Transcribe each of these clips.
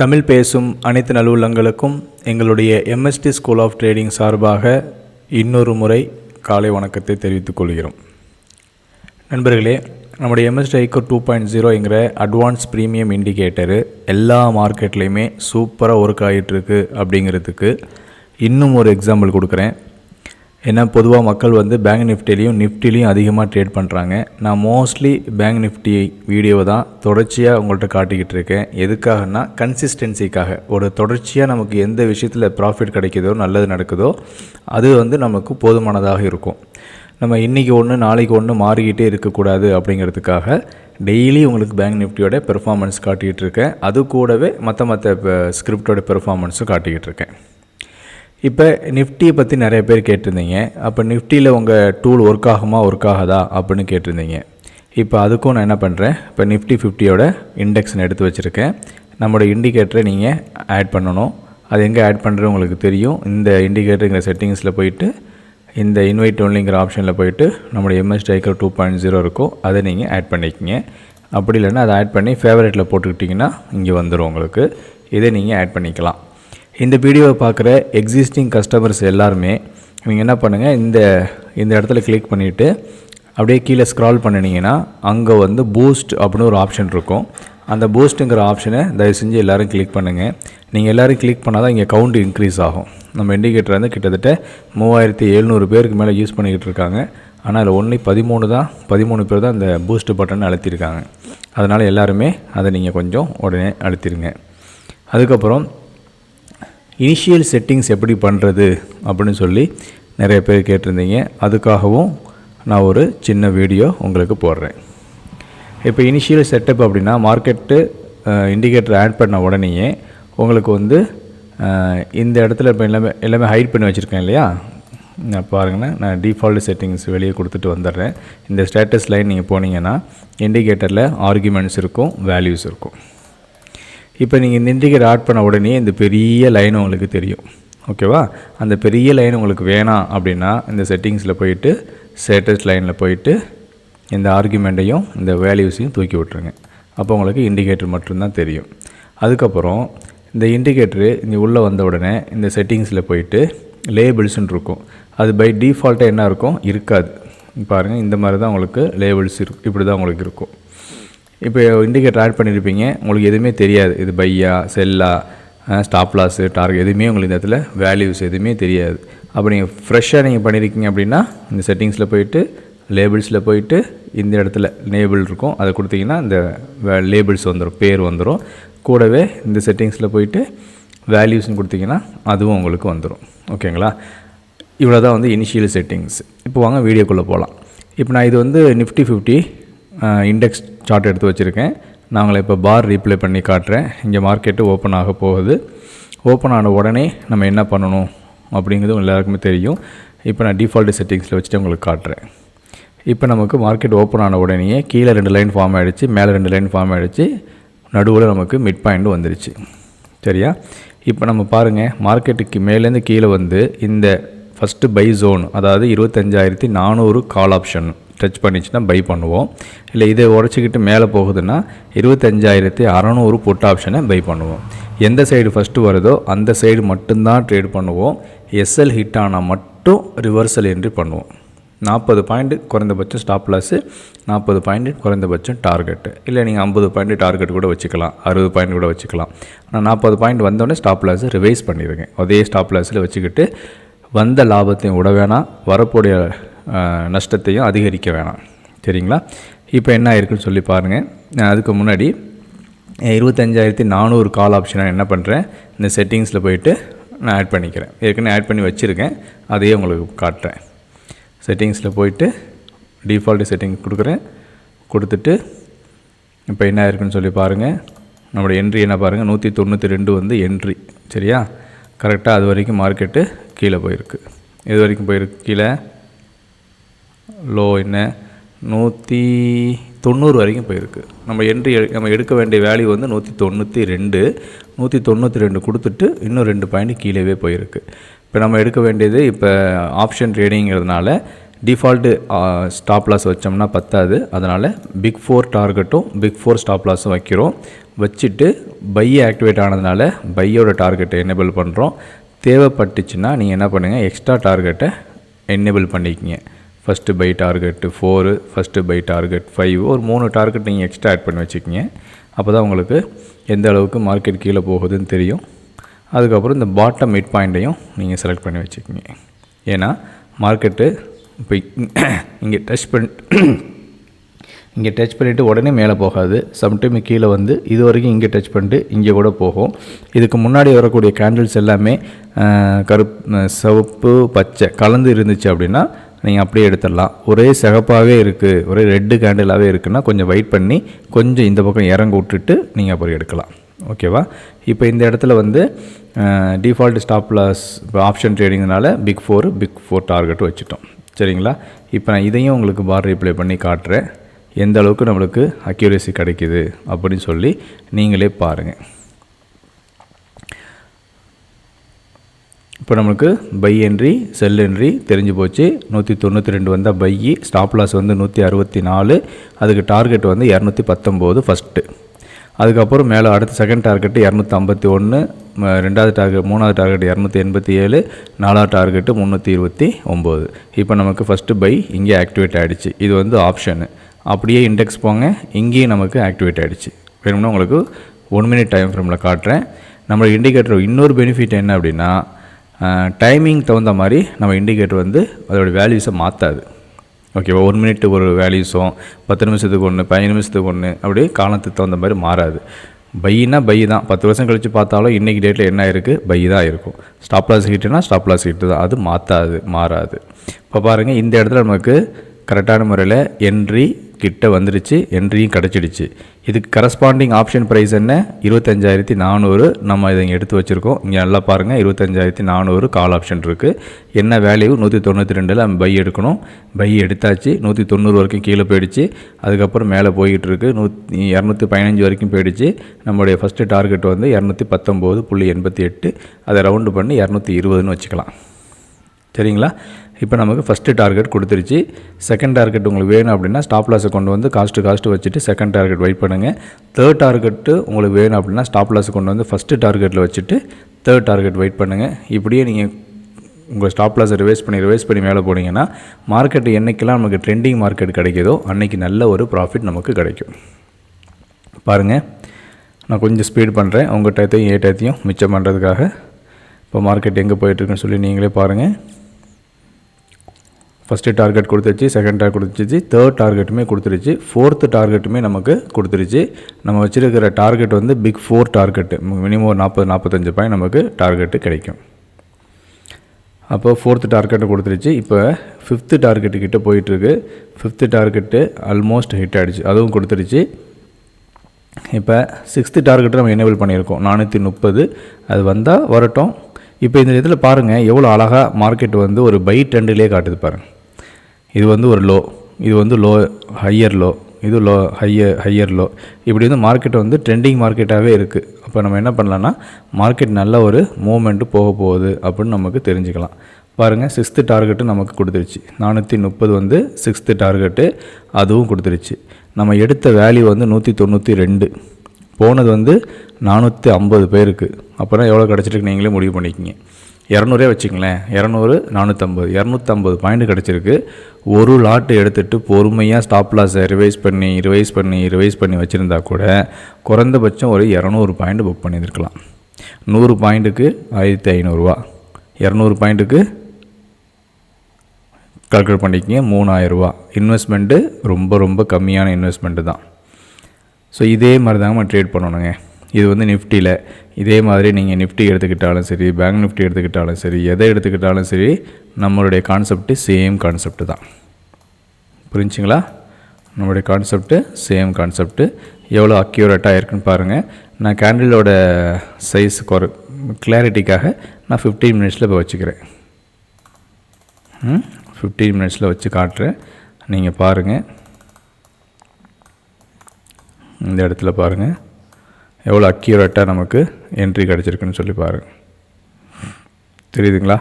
தமிழ் பேசும் அனைத்து நல்லுள்ளங்களுக்கும் எங்களுடைய எம்எஸ்டி ஸ்கூல் ஆஃப் ட்ரேடிங் சார்பாக இன்னொரு முறை காலை வணக்கத்தை தெரிவித்துக் கொள்கிறோம். நண்பர்களே, நம்முடைய எம்எஸ்டி ஐக்கோ 2.0 அட்வான்ஸ் ப்ரீமியம் இண்டிகேட்டரு எல்லா மார்க்கெட்லேயுமே சூப்பராக ஒர்க் ஆகிட்டுருக்கு அப்படிங்கிறதுக்கு இன்னும் ஒரு எக்ஸாம்பிள் கொடுக்குறேன். ஏன்னா பொதுவாக மக்கள் பேங்க் நிஃப்டிலையும் அதிகமாக ட்ரேட் பண்ணுறாங்க. நான் மோஸ்ட்லி பேங்க் நிஃப்டி வீடியோவை தான் தொடர்ச்சியாக உங்கள்கிட்ட காட்டிக்கிட்டு இருக்கேன். எதுக்காகனா கன்சிஸ்டன்சிக்காக. ஒரு தொடர்ச்சியாக நமக்கு எந்த விஷயத்தில் ப்ராஃபிட் கிடைக்குதோ, நல்லது நடக்குதோ, அது நமக்கு போதுமானதாக இருக்கும். நம்ம இன்றைக்கி ஒன்று நாளைக்கு ஒன்று மாறிக்கிட்டே இருக்கக்கூடாது அப்படிங்கிறதுக்காக டெய்லி உங்களுக்கு பேங்க் நிஃப்டியோட பெர்ஃபார்மன்ஸ் காட்டிக்கிட்டு இருக்கேன். அது கூடவே மற்ற ஸ்கிரிப்டோட பெர்ஃபார்மன்ஸும் காட்டிக்கிட்டு இருக்கேன். இப்போ நிஃப்டியை பற்றி நிறைய பேர் கேட்டிருந்தீங்க. அப்போ நிஃப்டியில் உங்கள் டூல் ஒர்க் ஆகாதா அப்படின்னு கேட்டிருந்தீங்க. இப்போ அதுக்கும் நான் என்ன பண்ணுறேன், இப்போ நிஃப்டி 50யோட இண்டெக்ஸ் நான் எடுத்து வச்சுருக்கேன். நம்மளோட இண்டிகேட்டரை நீங்கள் ஆட் பண்ணணும். அது எங்கே ஆட் பண்ணுறது உங்களுக்கு தெரியும். இந்த இண்டிகேட்டருங்கிற செட்டிங்ஸில் போயிட்டு இந்த இன்வைட் ஒன்லிங்கிற ஆப்ஷனில் போயிட்டு நம்மளுடைய எம்எஸ்டி ஐக்கோ 2.0 இருக்கும், அதை நீங்கள் ஆட் பண்ணிக்கிங்க. அப்படி இல்லைன்னா அதை ஆட் பண்ணி ஃபேவரேட்டில் போட்டுக்கிட்டிங்கன்னா இங்கே வந்துடும் உங்களுக்கு. இதை நீங்கள் ஆட் பண்ணிக்கலாம். இந்த வீடியோவை பார்க்குற எக்ஸிஸ்டிங் கஸ்டமர்ஸ் எல்லாருமே நீங்கள் என்ன பண்ணுங்கள், இந்த இடத்துல கிளிக் பண்ணிவிட்டு அப்படியே கீழே ஸ்க்ரால் பண்ணினீங்கன்னா அங்கே பூஸ்ட் அப்படின்னு ஒரு ஆப்ஷன் இருக்கும். அந்த பூஸ்ட்டுங்கிற ஆப்ஷனை தயவு செஞ்சு எல்லோரும் கிளிக் பண்ணுங்கள். நீங்கள் எல்லோரும் கிளிக் பண்ணால் தான் இங்கே கவுண்ட் இன்க்ரீஸ் ஆகும். நம்ம இண்டிகேட்டர் கிட்டத்தட்ட 3700 பேருக்கு மேலே யூஸ் பண்ணிக்கிட்டு இருக்காங்க. ஆனால் அதில் ஒன்லி 13 பேர் தான் இந்த பூஸ்ட் பட்டன் அழுத்திருக்காங்க. அதனால் எல்லாருமே அதை நீங்கள் கொஞ்சம் உடனே அழுத்திடுங்க. அதுக்கப்புறம் இனிஷியல் செட்டிங்ஸ் எப்படி பண்ணுறது அப்படின்னு சொல்லி நிறைய பேர் கேட்டிருந்தீங்க. அதுக்காகவும் நான் ஒரு சின்ன வீடியோ உங்களுக்கு போடுறேன். இப்போ இனிஷியல் செட்டப் அப்படின்னா மார்க்கெட்டு இண்டிகேட்டர் ஆட் பண்ண உடனேயே உங்களுக்கு இந்த இடத்துல இப்போ எல்லாமே ஹைட் பண்ணி வச்சுருக்கேன் இல்லையா. நான் பாருங்கன்னா, நான் டிஃபால்ட் செட்டிங்ஸ் வெளியே கொடுத்துட்டு வந்துடுறேன். இந்த ஸ்டேட்டஸ் லைன் நீங்கள் போனீங்கன்னா இண்டிகேட்டரில் ஆர்குமெண்ட்ஸ் இருக்கும், வேல்யூஸ் இருக்கும். இப்போ நீங்கள் இந்த இண்டிகேட்டர் ஆட் பண்ண உடனே இந்த பெரிய லைன் உங்களுக்கு தெரியும். ஓகேவா? அந்த பெரிய லைன் உங்களுக்கு வேணாம் அப்படின்னா இந்த செட்டிங்ஸில் போயிட்டு ஸ்டேட்டஸ் லைனில் போயிட்டு இந்த ஆர்குமெண்ட்டையும் இந்த வேல்யூஸையும் தூக்கி விட்ருங்க. அப்போ உங்களுக்கு இண்டிகேட்டர் மட்டும்தான் தெரியும். அதுக்கப்புறம் இந்த இண்டிகேட்டரு இங்கே உள்ளே வந்த உடனே இந்த செட்டிங்ஸில் போயிட்டு லேபிள்ஸ்ன்னு இருக்கும். அது பை டிஃபால்ட்டாக என்ன இருக்கும், இருக்காது. பாருங்கள், இந்த மாதிரி தான் உங்களுக்கு லேபிள்ஸ் இப்படி தான் உங்களுக்கு இருக்கும். இப்போ இண்டிகேட்டர் ஆட் பண்ணியிருப்பீங்க, உங்களுக்கு எதுவுமே தெரியாது. இது பையா செல்லா ஸ்டாப் லாஸு டார்கெட் எதுவுமே உங்களுக்கு இந்த இடத்துல வேல்யூஸ் எதுவுமே தெரியாது. அப்போ நீங்கள் ஃப்ரெஷ்ஷாக நீங்கள் பண்ணியிருக்கீங்க அப்படின்னா இந்த செட்டிங்ஸில் போயிட்டு லேபிள்ஸில் போயிட்டு இந்த இடத்துல லேபிள் இருக்கும், அதை கொடுத்தீங்கன்னா இந்த லேபிள்ஸ் வந்துடும், பேர் வந்துடும். கூடவே இந்த செட்டிங்ஸில் போயிட்டு வேல்யூஸ்னு கொடுத்தீங்கன்னா அதுவும் உங்களுக்கு வந்துடும். ஓகேங்களா? இவ்வளோ தான் இனிஷியல் செட்டிங்ஸ். இப்போ வாங்க வீடியோக்குள்ளே போகலாம். இப்போ நான் இது நிஃப்டி 50 இண்டெக்ஸ் சார்ட் எடுத்து வச்சுருக்கேன். நாங்கள் இப்போ பார் ரீப்ளே பண்ணி காட்டுறேன். இங்கே மார்க்கெட்டு ஓப்பன் ஆக போகுது. ஓப்பன் ஆன உடனே நம்ம என்ன பண்ணணும் அப்படிங்கிறது எல்லாருக்குமே தெரியும். இப்போ நான் டிஃபால்ட் செட்டிங்ஸில் வச்சுட்டு உங்களுக்கு காட்டுறேன். இப்போ நமக்கு மார்க்கெட் ஓப்பன் ஆன உடனேயே கீழே 2 லைன் ஃபார்ம் ஆகிடுச்சு, மேலே 2 லைன் ஃபார்ம் ஆகிடுச்சு, நடுவில் நமக்கு மிட் பாயிண்ட் வந்துடுச்சு. சரியா? இப்போ நம்ம பாருங்கள், மார்க்கெட்டுக்கு மேலேருந்து கீழே இந்த ஃபஸ்ட்டு பை ஜோன், அதாவது 25,400 கால் ஆப்ஷன் டச் பண்ணிச்சுன்னா பை பண்ணுவோம். இல்லை இதை உடச்சிக்கிட்டு மேலே போகுதுன்னா 25,600 புட் ஆப்ஷனை பை பண்ணுவோம். எந்த சைடு ஃபஸ்ட்டு வருதோ அந்த சைடு மட்டும்தான் ட்ரேட் பண்ணுவோம். எஸ்எல் ஹிட் ஆனால் மட்டும் ரிவர்சல் என்ட்ரி பண்ணுவோம். 40 பாயிண்ட் குறைந்தபட்சம் ஸ்டாப் லாஸு, 40 பாயிண்ட் குறைந்தபட்சம் டார்கெட்டு. இல்லை நீங்கள் 50 பாயிண்ட் டார்கெட் கூட வச்சுக்கலாம், 60 பாயிண்ட் கூட வச்சுக்கலாம். ஆனால் 40 பாயிண்ட் வந்தோடனே ஸ்டாப் லாஸை ரிவைஸ் பண்ணிடுங்க. அதே ஸ்டாப் லாஸில் வச்சுக்கிட்டு வந்த லாபத்தையும் விட வேணாம், வரக்கூடிய நஷ்டத்தையும் அதிகரிக்க வேணாம். சரிங்களா? இப்போ என்ன ஆயிருக்குன்னு சொல்லி பாருங்கள். நான் அதுக்கு முன்னாடி 25,400 கால் ஆப்ஷனை என்ன பண்ணுறேன், இந்த செட்டிங்ஸில் போயிட்டு நான் ஆட் பண்ணிக்கிறேன். ஏற்கனவே ஆட் பண்ணி வச்சுருக்கேன், அதையே உங்களுக்கு காட்டுறேன். செட்டிங்ஸில் போயிட்டு டிஃபால்ட் செட்டிங்ஸ் கொடுக்குறேன். கொடுத்துட்டு இப்போ என்ன ஆயிருக்குன்னு சொல்லி பாருங்கள். நம்மளோட என்ட்ரி என்ன பாருங்கள், 192 என்ட்ரி. சரியா? கரெக்டாக அது வரைக்கும் மார்க்கெட்டு கீழே போயிருக்கு. இது வரைக்கும் போயிருக்கு. கீழே லோ என்ன 190 வரைக்கும் போயிருக்கு. நம்ம எடுக்க வேண்டிய வேல்யூ 192 கொடுத்துட்டு இன்னும் 2 பாயிண்ட் கீழே போயிருக்கு. இப்போ நம்ம எடுக்க வேண்டியது இப்போ ஆப்ஷன் ட்ரேடிங்கிறதுனால டிஃபால்ட்டு ஸ்டாப் லாஸ் வச்சோம்னா பத்தாது. அதனால் பிக் 4 டார்கெட்டும் பிக் 4 ஸ்டாப் லாஸும் வைக்கிறோம். வச்சுட்டு பையை ஆக்டிவேட் ஆனதுனால பையோட டார்கெட்டை எனேபிள் பண்ணுறோம். தேவைப்பட்டுச்சுன்னா நீங்கள் என்ன பண்ணுங்கள், எக்ஸ்ட்ரா டார்கெட்டை எனேபிள் பண்ணிக்கிங்க. First buy target 4, first buy target 5, ஒரு 3 டார்கெட் நீங்கள் எக்ஸ்ட்ரா ஆட் பண்ணி வச்சுக்கிங்க. அப்போ தான் உங்களுக்கு எந்த அளவுக்கு மார்க்கெட் கீழே போகுதுன்னு தெரியும். அதுக்கப்புறம் இந்த பாட்டம் மிட் பாயிண்ட்டையும் நீங்கள் செலக்ட் பண்ணி வச்சுக்கிங்க. ஏன்னா மார்க்கெட்டு இப்போ இங்கே டச் பண்ணிவிட்டு உடனே மேலே போகாது. சம்டைம் கீழே வந்து இது வரைக்கும் இங்கே டச் பண்ணிட்டு இங்கே கூட போகும். இதுக்கு முன்னாடி வரக்கூடிய கேண்டில்ஸ் எல்லாமே சிவப்பு பச்சை கலந்து இருந்துச்சு அப்படின்னா நீங்கள் அப்படியே எடுத்துடலாம். ஒரே சிகப்பாகவே இருக்குது, ஒரே ரெட்டு கேண்டிலாகவே இருக்குன்னா கொஞ்சம் வெயிட் பண்ணி கொஞ்சம் இந்த பக்கம் இறங்க விட்டுட்டு நீங்கள் அப்புறம் எடுக்கலாம். ஓகேவா? இப்போ இந்த இடத்துல வந்து டிஃபால்ட் ஸ்டாப் லாஸ் இப்போ ஆப்ஷன் ட்ரேடிங்னால பிக் 4 டார்கெட் வச்சுட்டோம். சரிங்களா? இப்போ நான் இதையும் உங்களுக்கு பார் ரீப்ளே பண்ணி காட்டுறேன், எந்த அளவுக்கு நம்மளுக்கு அக்யூரேசி கிடைக்குது அப்படின்னு சொல்லி நீங்களே பாருங்கள். இப்போ நம்மளுக்கு பை என்ட்ரி செல் என்ட்ரி தெரிஞ்சு போச்சு. 192 வந்தால் பை, ஸ்டாப் லாஸ் வந்து 164, அதுக்கு டார்கெட் வந்து 219 ஃபஸ்ட்டு. அதுக்கப்புறம் மேலே அடுத்த செகண்ட் டார்கெட்டு 251, ரெண்டாவது டார்கெட் மூணாவது டார்கெட் 287, நாலாவது டார்கெட்டு 329. இப்போ நமக்கு ஃபஸ்ட்டு பை இங்கே ஆக்டிவேட் ஆகிடுச்சு. இது வந்து ஆப்ஷனு. அப்படியே இண்டெக்ஸ் போங்க, இங்கேயும் நமக்கு ஆக்டிவேட் ஆகிடுச்சு. வேணும்னா உங்களுக்கு 1 மினிட் டைம் ஃப்ரேமில் காட்டுறேன். நம்ம இண்டிகேட்டர் இன்னொரு பெனிஃபிட் என்ன அப்படின்னா, டைமிங் தகுந்த மாதிரி நம்ம இண்டிகேட்டர் வந்து அதோடய வேல்யூஸை மாற்றாது. ஓகேவா? 1 மினிட்டு ஒரு வேல்யூஸும் 10 நிமிஷத்துக்கு ஒன்று 15 நிமிஷத்துக்கு ஒன்று அப்படியே காலத்துக்கு தகுந்த மாதிரி மாறாது. பையினா பை தான். 10 வருஷம் கழித்து பார்த்தாலும் இன்றைக்கி டேட்டில் என்ன இருக்குது, பை தான் இருக்கும். ஸ்டாப் லாஸ் ஹிட்டுனா ஸ்டாப் லாஸ் ஹிட்டு தான், அது மாறாது. இப்போ பாருங்கள், இந்த இடத்துல நமக்கு கரெக்டான முறையில் என்ட்ரி கிட்ட வந்துடுச்சு, என்ட்ரியும் கிடச்சிடுச்சு. இதுக்கு கரஸ்பாண்டிங் ஆப்ஷன் ப்ரைஸ் என்ன, 25,400. நம்ம இதை எடுத்து வச்சுருக்கோம். இங்கே நல்லா பாருங்கள், 25,400 கால் ஆப்ஷன் இருக்குது. என்ன வேல்யூ 192 நம்ம பை எடுக்கணும். பை எடுத்தாச்சு. 190 வரைக்கும் கீழே போயிடுச்சு. அதுக்கப்புறம் மேலே போய்கிட்டு இருக்குது. 215 வரைக்கும் போயிடுச்சு. நம்மளுடைய ஃபஸ்ட்டு டார்கெட் வந்து 219.88. அதை ரவுண்டு பண்ணி 220ன்னு வச்சுக்கலாம். சரிங்களா? இப்போ நமக்கு ஃபஸ்ட்டு டார்கெட் கொடுத்துருச்சு. செகண்ட் டார்கெட் உங்களுக்கு வேணும் அப்படின்னா ஸ்டாப் லாஸை கொண்டு வந்து காஸ்ட்டு வச்சுட்டு செகண்ட் டார்கெட் வெயிட் பண்ணுங்கள். தேர்ட் டார்கெட்டு உங்களுக்கு வேணும் அப்படின்னா ஸ்டாப் லாஸை கொண்டு வந்து ஃபஸ்ட்டு டார்கெட்டில் வச்சுட்டு தேர்ட் டார்கெட் வெயிட் பண்ணுங்கள். இப்படியே நீங்கள் உங்கள் ஸ்டாப் லாஸை ரிவைஸ் பண்ணி மேலே போனீங்கன்னா மார்க்கெட்டு என்றைக்கெல்லாம் நமக்கு ட்ரெண்டிங் மார்க்கெட் கிடைக்குதோ அன்றைக்கி நல்ல ஒரு ப்ராஃபிட் நமக்கு கிடைக்கும். பாருங்கள், நான் கொஞ்சம் ஸ்பீட் பண்ணுறேன் உங்கள் டயத்தையும் மிச்சம் பண்ணுறதுக்காக. இப்போ மார்க்கெட் எங்கே போயிட்டுருக்குன்னு சொல்லி நீங்களே பாருங்கள். ஃபஸ்ட்டு டார்கெட் கொடுத்துருச்சு, செகண்ட் டார்கெட் கொடுத்துருச்சு, தேர்ட் டார்கெட்டுமே கொடுத்துருச்சு, ஃபோர்த்து டார்கெட்டுமே நமக்கு கொடுத்துருச்சு. நம்ம வச்சுருக்கிற டார்கெட் வந்து பிக் 4 டார்கெட்டு, மினிமம் 40-45 பாயிண்ட் நமக்கு டார்கெட்டு கிடைக்கும். அப்போ ஃபோர்த்து டார்கெட்டை கொடுத்துருச்சு. இப்போ ஃபிஃப்த்து டார்கெட்டுக்கிட்ட போயிட்டுருக்கு. ஃபிஃப்த்து டார்கெட்டு ஆல்மோஸ்ட் ஹிட் ஆகிடுச்சு, அதுவும் கொடுத்துருச்சு. இப்போ சிக்ஸ்த்து டார்கெட்டு நம்ம எனேபிள் பண்ணியிருக்கோம் 430. அது வந்தால் வரட்டும். இப்போ இந்த இதில் பாருங்கள் எவ்வளோ அழகாக மார்க்கெட் வந்து ஒரு பை ட்ரெண்டிலே காட்டுது பாருங்கள். இது வந்து ஒரு லோ, இது வந்து லோ, ஹையர் லோ, இது லோ, ஹையர் லோ. இப்படி வந்து மார்க்கெட் வந்து ட்ரெண்டிங் மார்க்கெட்டாகவே இருக்குது. அப்போ நம்ம என்ன பண்ணலான்னா மார்க்கெட் நல்ல ஒரு மூமெண்ட்டு போக போகுது அப்படின்னு நமக்கு தெரிஞ்சுக்கலாம். பாருங்கள், சிக்ஸ்த்து டார்கெட்டு நமக்கு கொடுத்துருச்சு. 430 வந்து சிக்ஸ்த்து டார்கெட்டு, அதுவும் கொடுத்துருச்சு. நம்ம எடுத்த வேல்யூ வந்து 192, போனது வந்து 450 பேருக்கு. அப்புறம் எவ்வளோ கிடச்சிருக்கு நீங்களே முடிவு பண்ணிக்கிங்க. 200 வச்சுங்களேன், 200 450 250 பாயிண்ட் கிடச்சிருக்கு. ஒரு லாட்டு எடுத்துகிட்டு பொறுமையாக ஸ்டாப் லாஸை ரிவைஸ் பண்ணி வச்சுருந்தா கூட குறைந்தபட்சம் ஒரு 200 பாயிண்ட் புக் பண்ணியிருக்கலாம். 100 பாயிண்ட்டுக்கு 1500 ரூபா, 200 பாயிண்ட்டுக்கு கால்குலேட் பண்ணிக்கிங்க 3000 ரூபா. இன்வெஸ்ட்மெண்ட்டு ரொம்ப கம்மியான இன்வெஸ்ட்மெண்ட்டு தான். ஸோ இதே மாதிரி தாங்க நம்ம ட்ரேட் பண்ணணுங்க. இது வந்து நிஃப்டியில் இதே மாதிரி நீங்கள் நிஃப்டி எடுத்துக்கிட்டாலும் சரி, பேங்க் நிஃப்டி எடுத்துக்கிட்டாலும் சரி, எதை எடுத்துக்கிட்டாலும் சரி, நம்மளுடைய கான்செப்ட்டு சேம் கான்செப்ட்டு தான். புரிஞ்சுங்களா? நம்மளுடைய கான்செப்ட்டு சேம் கான்செப்ட்டு. எவ்வளோ அக்யூரேட்டாக இருக்குன்னு பாருங்கள். நான் கேண்டிலோட சைஸ் கிளாரிட்டிக்காக நான் 15 மினிட்ஸில் இப்போ வச்சுக்கிறேன். 15 மினிட்ஸில் வச்சு காட்டுறேன், நீங்கள் பாருங்கள். இந்த இடத்துல பாருங்கள் எவ்வளோ அக்யூரேட்டாக நமக்கு என்ட்ரி கிடச்சிருக்குன்னு சொல்லி பாருங்கள். தெரியுதுங்களா?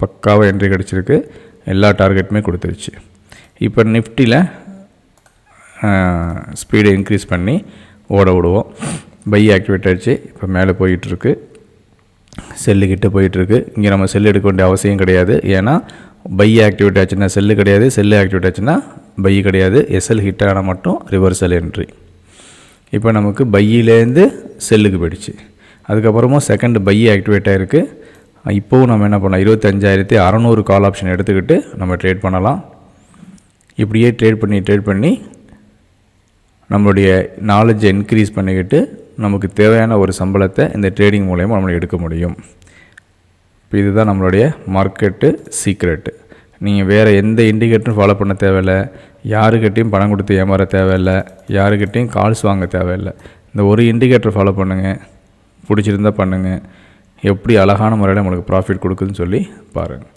பக்காவாக என்ட்ரி கிடச்சிருக்கு, எல்லா டார்கெட்டுமே கொடுத்துருச்சு. இப்போ நிஃப்டியில் ஸ்பீடை இன்க்ரீஸ் பண்ணி ஓட விடுவோம். பை ஆக்டிவேட் ஆகிடுச்சு. இப்போ மேலே போயிட்டுருக்கு, செல்லுக்கிட்ட போயிட்டுருக்கு. இங்கே நம்ம செல் எடுக்க வேண்டிய அவசியம் கிடையாது. ஏன்னா பை ஆக்டிவேட் ஆச்சுன்னா செல்லு கிடையாது, செல்லு ஆக்டிவேட் ஆச்சுன்னா பை கிடையாது. எஸ்எல் ஹிட் ஆனால் மட்டும் ரிவர்சல் என்ட்ரி. இப்போ நமக்கு பையிலேருந்து செல்லுக்கு போயிடுச்சு. அதுக்கப்புறமும் செகண்ட் பை ஆக்டிவேட் ஆகிருக்கு. இப்போவும் நம்ம என்ன பண்ணலாம், 25,600 கால் ஆப்ஷன் எடுத்துக்கிட்டு நம்ம ட்ரேட் பண்ணலாம். இப்படியே ட்ரேட் பண்ணி நம்மளுடைய நாலேஜை இன்க்ரீஸ் பண்ணிக்கிட்டு நமக்கு தேவையான ஒரு சம்பளத்தை இந்த ட்ரேடிங் மூலயமா நம்மளை எடுக்க முடியும். இப்போ இதுதான் நம்மளுடைய மார்க்கெட்டு சீக்ரெட்டு. நீங்கள் வேறு எந்த இண்டிகேட்டரும் ஃபாலோ பண்ண தேவையில்லை, யாருக்கிட்டையும் பணம் கொடுத்து ஏமாற தேவையில்லை, யாருக்கிட்டையும் கால்ஸ் வாங்க தேவையில்லை. இந்த ஒரு இண்டிகேட்டர் ஃபாலோ பண்ணுங்கள், பிடிச்சிருந்தால் பண்ணுங்கள். எப்படி அழகான முறையில் நம்மளுக்கு ப்ராஃபிட் கொடுக்குதுன்னு சொல்லி பாருங்கள்.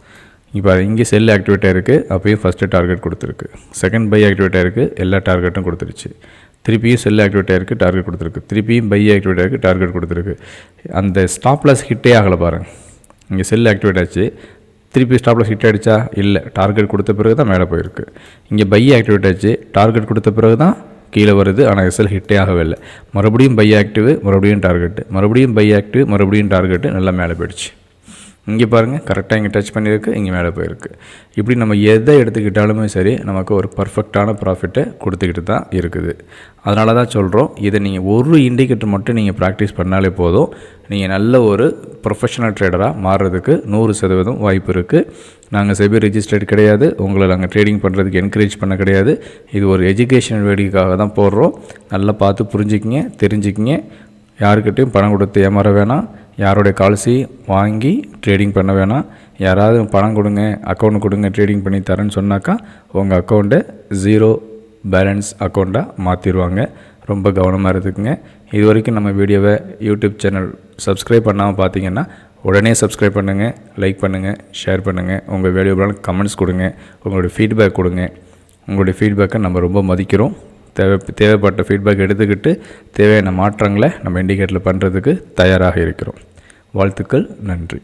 இப்போ இங்கே செல் ஆக்டிவேட் ஆகிருக்கு, அப்போயும் ஃபஸ்ட்டு டார்கெட் கொடுத்துருக்கு. செகண்ட் பை ஆக்டிவேட் ஆகிருக்கு, எல்லா டார்கெட்டும் கொடுத்துருச்சு. திருப்பியும் செல் ஆக்டிவேட் ஆகிருக்கு, டார்கெட் கொடுத்துருக்கு. திருப்பியும் பை ஆக்டிவேட் ஆகிருக்கு, டார்கெட் கொடுத்துருக்கு. அந்த ஸ்டாப்லாஸ் ஹிட்டே ஆகலை பாருங்கள். இங்கே செல் ஆக்டிவேட் ஆச்சு, திருப்பி ஸ்டாப்லாஸ் ஹிட் ஆகிடுச்சா? இல்லை, டார்கெட் கொடுத்த பிறகு தான் மேலே போயிருக்கு. இங்கே பை ஆக்டிவேட் ஆச்சு, டார்கெட் கொடுத்த பிறகு தான் கீழே வருது. ஆனால் எஸ்எல் ஹிட்டே ஆகவே இல்லை. மறுபடியும் பை ஆக்டிவ், மறுபடியும் டார்கெட்டு, மறுபடியும் பை ஆக்டிவ், மறுபடியும் டார்கெட்டு, நல்லா மேலே போயிடுச்சு. இங்கே பாருங்கள், கரெக்டாக இங்கே டச் பண்ணியிருக்கு, இங்கே மேலே போயிருக்கு. இப்படி நம்ம எதை எடுத்துக்கிட்டாலுமே சரி நமக்கு ஒரு பர்ஃபெக்டான ப்ராஃபிட்டை கொடுத்துக்கிட்டு தான் இருக்குது. அதனால தான் சொல்கிறோம், இதை நீங்கள் ஒரு இண்டிகேட்டர் மட்டும் நீங்கள் ப்ராக்டிஸ் பண்ணாலே போதும், நீங்கள் நல்ல ஒரு ப்ரொஃபஷனல் ட்ரேடராக மாறுறதுக்கு 100% வாய்ப்பு இருக்குது. நாங்கள் செபி ரெஜிஸ்டர்ட் கிடையாது, உங்களை நாங்கள் ட்ரேடிங் பண்ணுறதுக்கு என்கரேஜ் பண்ண கிடையாது. இது ஒரு எஜுகேஷனல் வேடிக்கைக்காக தான் போடுறோம். நல்லா பார்த்து புரிஞ்சுக்கிங்க, தெரிஞ்சுக்கிங்க. யாருக்கிட்டையும் பணம் கொடுத்து ஏமாற வேணாம், யாரோடைய கால்ஸையும் வாங்கி ட்ரேடிங் பண்ண வேணாம். யாராவது பணம் கொடுங்க, அக்கௌண்ட் கொடுங்க, ட்ரேடிங் பண்ணி தரேன்னு சொன்னாக்கா உங்கள் அக்கௌண்ட்டை 0 பேலன்ஸ் அக்கௌண்ட்டாக மாற்றிடுவாங்க. ரொம்ப கவனமாக இருந்துக்குங்க. இது வரைக்கும் நம்ம வீடியோவை யூடியூப் சேனல் சப்ஸ்கிரைப் பண்ணாமல் பார்த்தீங்கன்னா உடனே சப்ஸ்கிரைப் பண்ணுங்கள், லைக் பண்ணுங்கள், ஷேர் பண்ணுங்கள். உங்கள் வேல்யூபிளான கமெண்ட்ஸ் கொடுங்க, உங்களுடைய ஃபீட்பேக் கொடுங்க. உங்களுடைய ஃபீட்பேக்கை நம்ம ரொம்ப மதிக்கிறோம். தேவைப்பட்ட ஃபீட்பேக் எடுத்துக்கிட்டு தேவையான மாற்றங்களை நம்ம இண்டிகேட்டரில் பண்ணுறதுக்கு தயாராக இருக்கிறோம். வாழ்த்துக்கள், நன்றி.